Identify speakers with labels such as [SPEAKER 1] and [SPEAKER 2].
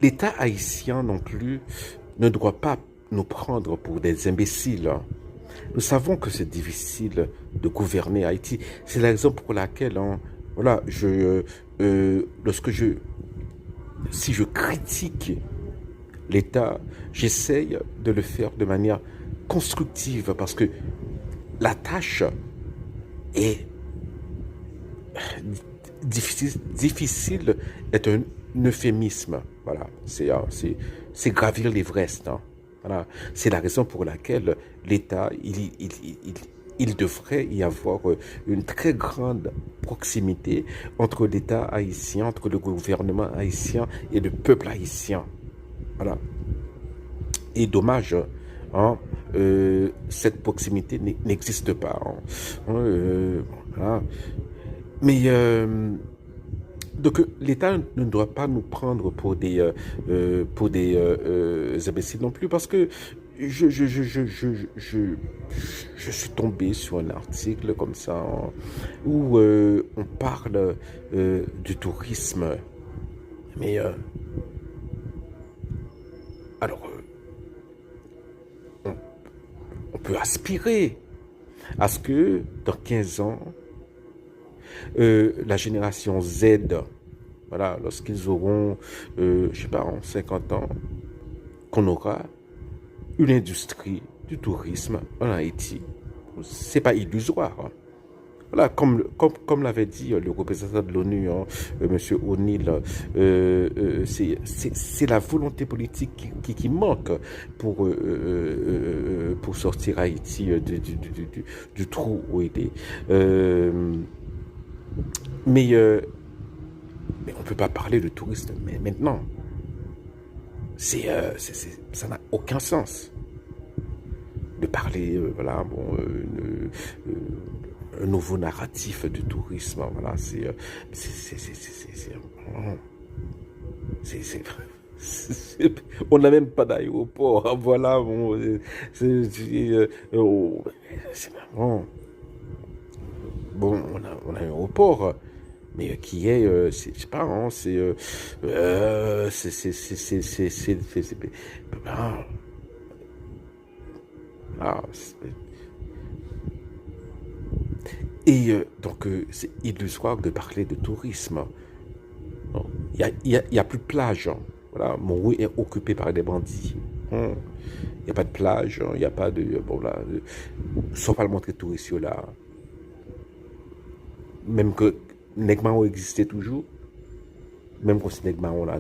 [SPEAKER 1] l'État haïtien non plus ne doit pas nous prendre pour des imbéciles. Nous savons que c'est difficile de gouverner Haïti. C'est la raison pour laquelle, voilà, si je critique l'État, j'essaye de le faire de manière constructive parce que la tâche est difficile est un euphémisme. Voilà, c'est gravir l'Everest. Hein. Voilà, c'est la raison pour laquelle l'État, il devrait y avoir une très grande proximité entre l'État haïtien, entre le gouvernement haïtien et le peuple haïtien. Voilà. Et dommage, hein, cette proximité n'existe pas. Hein. Voilà. Mais donc l'État ne doit pas nous prendre pour des imbéciles non plus parce que je, je, je, je, je, je, je suis tombé sur un article comme ça hein, où on parle du tourisme. Mais alors, on peut aspirer à ce que dans 15 ans, la génération Z, voilà, lorsqu'ils auront, je sais pas, en 50 ans, qu'on aura une industrie du tourisme en Haïti. C'est pas illusoire. Hein. Voilà, comme l'avait dit le représentant de l'ONU, hein, M. O'Neill, c'est la volonté politique qui manque pour sortir Haïti du trou où il est. Mais on ne peut pas parler de tourisme mais maintenant. Ça n'a aucun sens de parler, voilà, bon, un nouveau narratif du tourisme. Voilà, on n'a même pas d'aéroport. Voilà, bon, bon, on a un aéroport. Mais qui est, je sais pas, hein, et donc c'est illusoire de parler de tourisme. Il y a plus de plage. Hein. Voilà, Montrouge est occupé par des bandits. Il n'y a pas de plage, il n'y a pas de, bon là, sauf à le montrer touristes là. Même que Negmao existait toujours, même quand c'est Negmao là.